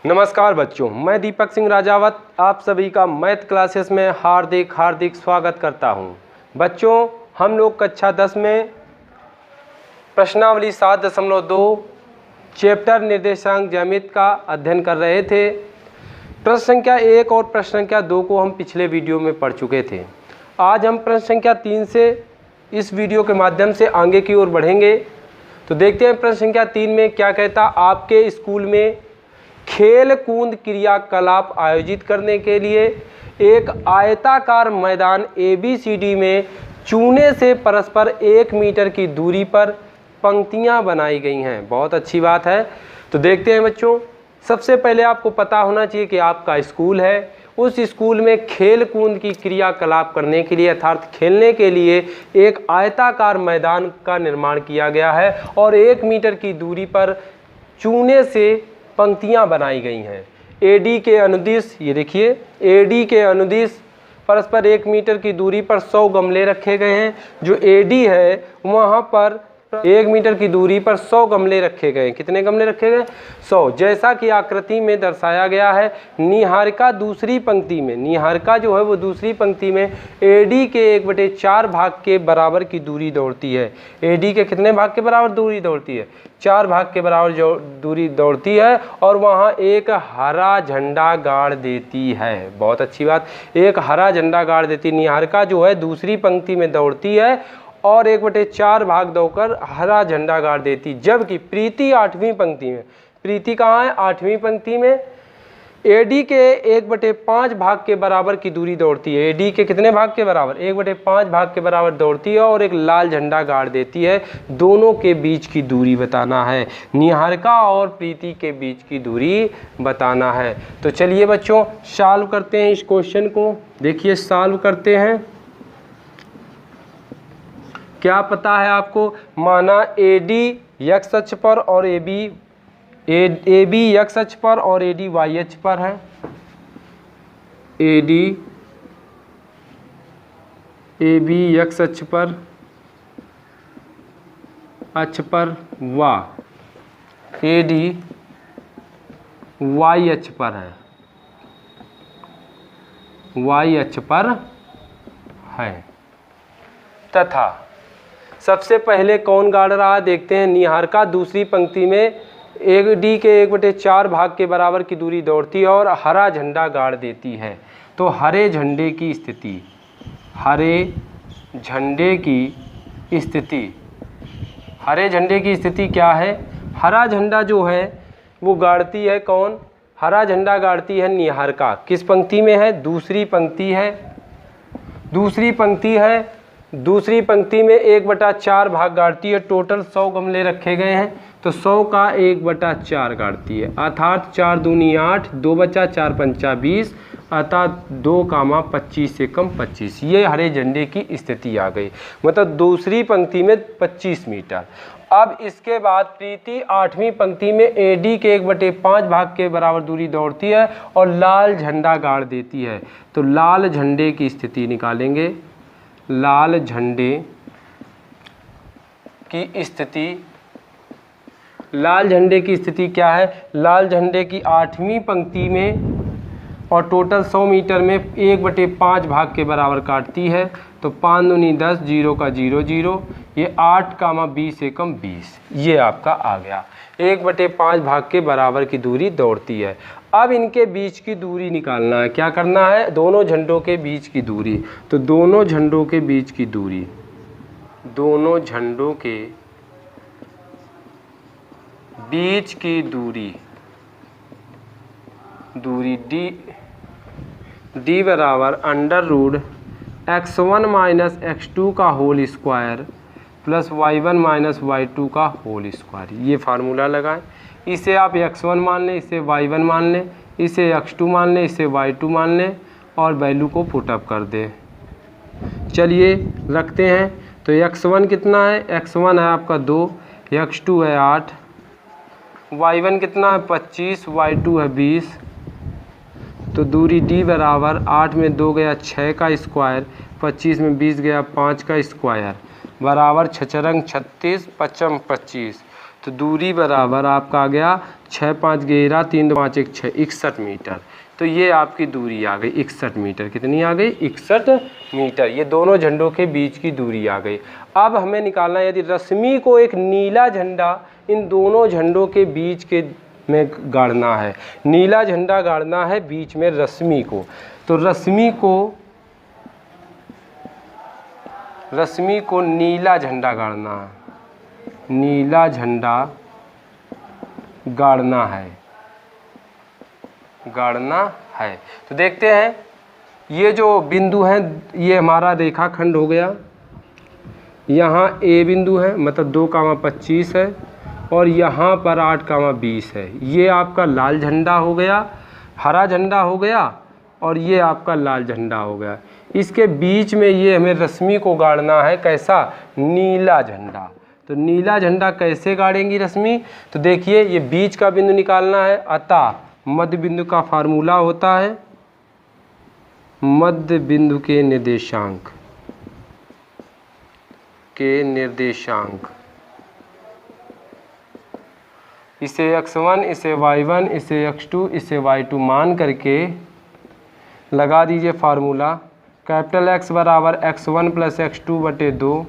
नमस्कार बच्चों, मैं दीपक सिंह राजावत आप सभी का मैथ क्लासेस में हार्दिक स्वागत करता हूं। बच्चों, हम लोग कक्षा 10 में प्रश्नावली 7.2 चैप्टर निर्देशांक ज्यामिति का अध्ययन कर रहे थे। प्रश्न संख्या 1 और प्रश्न संख्या 2 को हम पिछले वीडियो में पढ़ चुके थे। आज हम प्रश्न संख्या 3 से इस वीडियो के माध्यम से आगे की ओर बढ़ेंगे। तो देखते हैं प्रश्न संख्या 3 में क्या कहता। आपके स्कूल में खेल कूद क्रियाकलाप आयोजित करने के लिए एक आयताकार मैदान ABCD में चूने से परस्पर 1 मीटर की दूरी पर पंक्तियां बनाई गई हैं। बहुत अच्छी बात है। तो देखते हैं बच्चों, सबसे पहले आपको पता होना चाहिए कि आपका स्कूल है, उस स्कूल में खेल कूद की क्रियाकलाप करने के लिए अर्थात खेलने के लिए एक आयताकार मैदान का निर्माण किया गया है और 1 मीटर की दूरी पर चूने से पंक्तियां बनाई गई हैं। AD के अनुदिश, ये देखिए AD के अनुदिश परस्पर 1 मीटर की दूरी पर 100 गमले रखे गए हैं। जो AD है वहाँ पर 1 मीटर की दूरी पर 100 गमले रखे गए। कितने गमले रखे गए? 100। जैसा कि आकृति में दर्शाया गया है। निहारिका दूसरी पंक्ति में, निहारिका जो है वो दूसरी पंक्ति में AD के 1/4 भाग के बराबर की दूरी दौड़ती है। AD के कितने भाग के बराबर दूरी दौड़ती है? 4 भाग के बराबर जो दूरी दौड़ती है और वहाँ एक हरा झंडा गाड़ देती है। बहुत अच्छी बात, एक हरा झंडा गाड़ देती है। निहारिका जो है दूसरी पंक्ति में दौड़ती है और 1/4 भाग दौड़कर हरा झंडा गाड़ देती। जबकि प्रीति 8वीं पंक्ति में, प्रीति कहाँ है? 8वीं पंक्ति में AD के 1/5 भाग के बराबर की दूरी दौड़ती है। AD के कितने भाग के बराबर? 1/5 भाग के बराबर दौड़ती है और एक लाल झंडा गाड़ देती है। दोनों के बीच की दूरी बताना है। निहारिका और प्रीति के बीच की दूरी बताना है। तो चलिए बच्चों सॉल्व करते हैं इस क्वेश्चन को। देखिए सॉल्व करते हैं। क्या पता है आपको? माना AD x अक्ष पर और AB x अक्ष पर और AD y अक्ष पर है। AB x अक्ष पर व AD y अक्ष पर है, y अक्ष पर है। तथा सबसे पहले कौन गाड़ रहा है देखते हैं। निहारिका दूसरी पंक्ति में AD के 1/4 भाग के बराबर की दूरी दौड़ती है और हरा झंडा गाड़ देती है। तो हरे झंडे की स्थिति, हरे झंडे की स्थिति क्या है? हरा झंडा जो है वो गाड़ती है कौन? हरा झंडा गाड़ती है निहारिका। किस पंक्ति में है? दूसरी पंक्ति है। दूसरी पंक्ति में 1/4 भाग गाड़ती है। टोटल 100 गमले रखे गए हैं तो 100 का 1/4 गाड़ती है। अर्थात 4 दूनी 8, 2 बचा 4 पंचा 20, अर्थात 2, 25 से कम 25। ये हरे झंडे की स्थिति आ गई, मतलब दूसरी पंक्ति में 25 मीटर। अब इसके बाद प्रीति 8वीं पंक्ति में AD के 1/5 भाग के बराबर दूरी दौड़ती है और लाल झंडा गाड़ देती है। तो लाल झंडे की स्थिति निकालेंगे। लाल झंडे की स्थिति क्या है? लाल झंडे की 8वीं पंक्ति में और टोटल 100 मीटर में 1/5 भाग के बराबर काटती है। तो 5 दूनी 10, 0 का 0 0, ये 8, 20 से कम 20। ये आपका आ गया। 1/5 भाग के बराबर की दूरी दौड़ती है। अब इनके बीच की दूरी निकालना है। क्या करना है? दोनों झंडों के बीच की दूरी। तो दोनों झंडों के बीच की दूरी, दोनों झंडों के बीच की दूरी D बराबर √x1 माइनस x2 का whole square plus y1 minus y2 का होल स्क्वायर। ये फार्मूला लगाएं। इसे आप x1 मान लें, इसे y1 मान लें, इसे x2 मान लें, इसे y2 मान लें और वैल्यू को पुटअप कर दें। चलिए रखते हैं। तो x1 कितना है? x1 है आपका 2, x2 है 8, y1 कितना है? 25, y2 है 20। तो दूरी D बराबर 8 में 2 गया 6 का स्क्वायर, 25 में 20 गया 5 का स्क्वायर, बराबर 6 रंग 36, 55 25। तो दूरी बराबर आपका आ गया 6 5 11 3 2 5 1 6 61 मीटर। तो ये आपकी दूरी आ गई 61 मीटर। कितनी आ गई? 61 मीटर। ये दोनों झंडों के बीच की दूरी आ गई। अब हमें निकालना है, यदि रश्मि को एक नीला झंडा इन दोनों झंडों के बीच के में गाड़ना है, नीला झंडा गाड़ना है बीच में रश्मि को, तो रश्मि को नीला झंडा गाड़ना है, नीला झंडा गाड़ना है। तो देखते हैं, ये जो बिंदु है ये हमारा रेखाखंड हो गया। यहाँ ए बिंदु है, मतलब 2,25 है, और यहाँ पर 8,20 है। ये आपका लाल झंडा हो गया, हरा झंडा हो गया, और ये आपका लाल झंडा हो गया। इसके बीच में ये हमें रश्मि को गाड़ना है, कैसा? नीला झंडा। तो नीला झंडा कैसे गाड़ेंगी रश्मि? तो देखिए, ये बीच का बिंदु निकालना है, अतः मध्य बिंदु का फार्मूला होता है मध्य बिंदु के निर्देशांक इसे x1, इसे y1, इसे x2, इसे y2 मान करके लगा दीजिए फार्मूला। कैपिटल X बराबर x1 प्लस x2 बटे 2,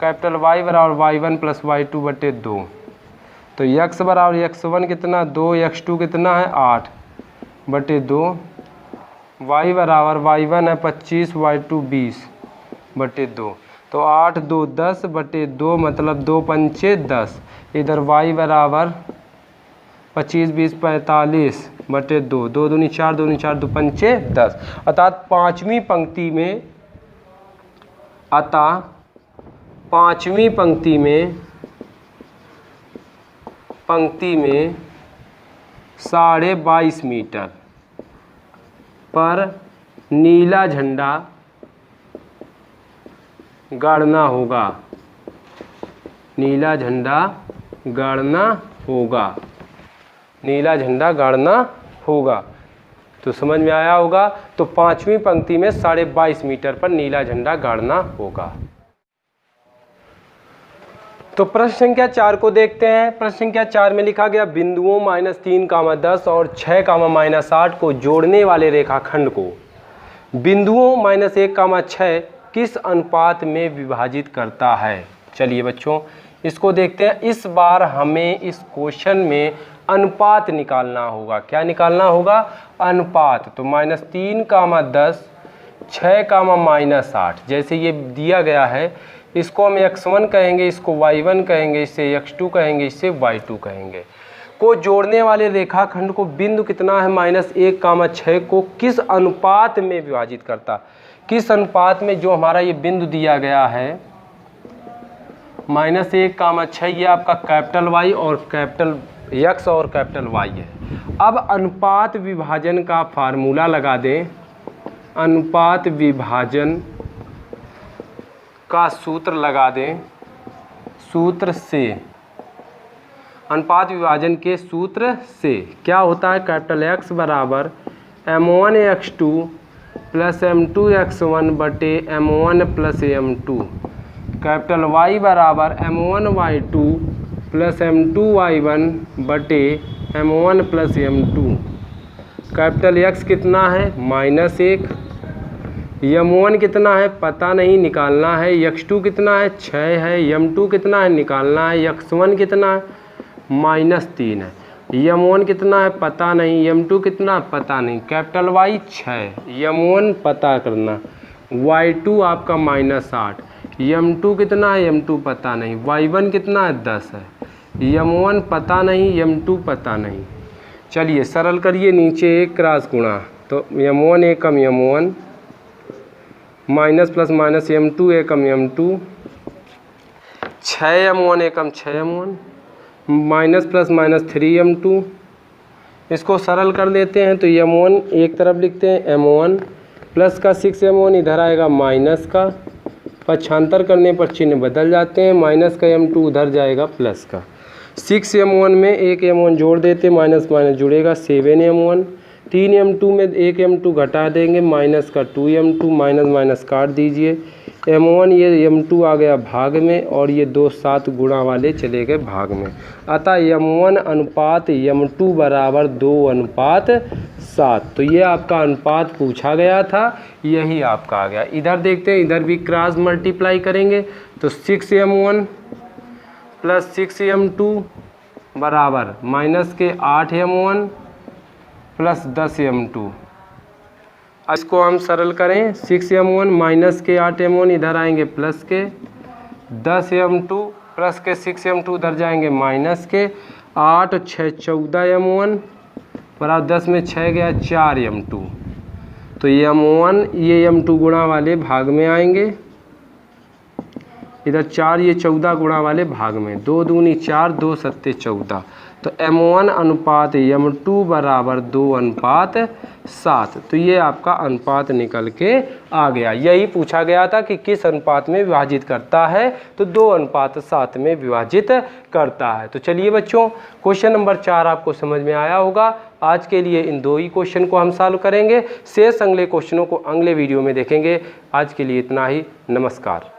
कैपिटल Y बराबर y1 प्लस y2 बटे 2। तो x बराबर x1 कितना 2, x2 कितना है 8 बटे 2, y बराबर y1 है 25, y2 20 बटे 2। तो 8 2 10 बटे 2, मतलब 2 पंचे 10। इधर y बराबर 25 20 45 बटे 2, 2 दूनी 4, 2 दूनी 4, 2 पंचे 10। अर्थात पाँचवीं पंक्ति में 22.5 मीटर पर नीला झंडा गाड़ना होगा, नीला झंडा गाड़ना होगा। तो समझ में आया होगा। तो पाँचवीं पंक्ति में 22.5 मीटर पर नीला झंडा गाड़ना होगा। तो प्रश्न संख्या 4 को देखते हैं। प्रश्न संख्या 4 में लिखा गया, बिंदुओं -3, 10 और 6, -8 को जोड़ने वाले रेखाखंड को बिंदुओं -1, 6 किस अनुपात में विभाजित करता है। चलिए बच्चों, इसको देखते हैं। इस बार हमें इस क्वेश्चन में अनुपात निकालना होगा। क्या निकालना होगा? अनुपात। तो -3, 10, 6, -8 जैसे ये दिया गया है, इसको हम x1 कहेंगे, इसको y1 कहेंगे, इसे x2 कहेंगे, इसे y2 कहेंगे। को जोड़ने वाले रेखाखंड को बिंदु कितना है -1, 6 को किस अनुपात में विभाजित करता, किस अनुपात में। जो हमारा ये बिंदु दिया गया है -1, 6, ये आपका कैपिटल Y और कैपिटल X और कैपिटल Y है। अब अनुपात विभाजन का फार्मूला लगा दें। अनुपात विभाजन का सूत्र लगा दें। सूत्र से, अनुपात विभाजन के सूत्र से क्या होता है? कैपिटल X बराबर m1 x2 plus m2 x1 बटे m1 plus m2, capital Y बराबर m1 y2 plus m2 y1 बटे m1 plus m2, capital X कितना है -1, m1 कितना है पता नहीं, निकालना है। x2 कितना है 6 है, m2 कितना है निकालना है। x1 कितना है -3 है, m1 कितना है पता नहीं, m2 कितना पता नहीं, कैपिटल Y 6, m1 पता करना, y2 आपका -8, m2 कितना है m2 पता नहीं, y1 कितना है 10 है, m1 पता नहीं, m2 पता नहीं। चलिए सरल करिए, नीचे एक क्रॉस गुणा, तो m1 एकम m1 minus plus minus m2 एकम m2, 6m1 एकम 6m1 minus plus minus 3m2। इसको सरल कर लेते हैं तो m1 एक तरफ लिखते हैं m1 प्लस का 6m1 इधर आएगा माइनस का, पक्षांतर करने पर चिन्ह बदल जाते हैं, माइनस का m2 उधर जाएगा प्लस का। 6m1 में एक m1 जोड़ देते, माइनस माइनस जुड़ेगा 7m1, 3m2 में एक m2 घटा देंगे, माइनस का 2m2, माइनस माइनस काट दीजिए, m1 ये m2 आ गया भाग में और ये 2 7 गुणा वाले चले गए भाग में। अतः m1 अनुपात m2 बराबर 2 अनुपात 7। तो ये आपका अनुपात पूछा गया था, यही आपका आ गया। इधर देखते हैं, इधर भी क्रॉस मल्टीप्लाई करेंगे तो 6m1 प्लस 6m2 बराबर माइनस के 8m1 प्लस 10m2। इसको हम सरल करें, 6m1 माइनस के 8m1 इधर आएंगे प्लस के 10m2 प्लस के 6m2 उधर जाएंगे माइनस के 8 और 6 14m1 बराबर 10 में 6 गया 4m2। तो ये m1 ये m2 गुणा वाले भाग में आएंगे, इधर 4 ये 14 गुणा वाले भाग में, 2 दूनी 4 2 सत्ते 14। तो m1 अनुपात m2 बराबर 2 अनुपात 7। तो ये आपका अनुपात निकल के आ गया। यही पूछा गया था कि किस अनुपात में विभाजित करता है, तो 2 अनुपात 7 में विभाजित करता है। तो चलिए बच्चों, क्वेश्चन नंबर 4 आपको समझ में आया होगा। आज के लिए इन 2 ही क्वेश्चन को हम सॉल्व करेंगे, शेष अगले क्वेश्चनों को अगले वीडियो में देखेंगे। आज के लिए इतना ही, नमस्कार।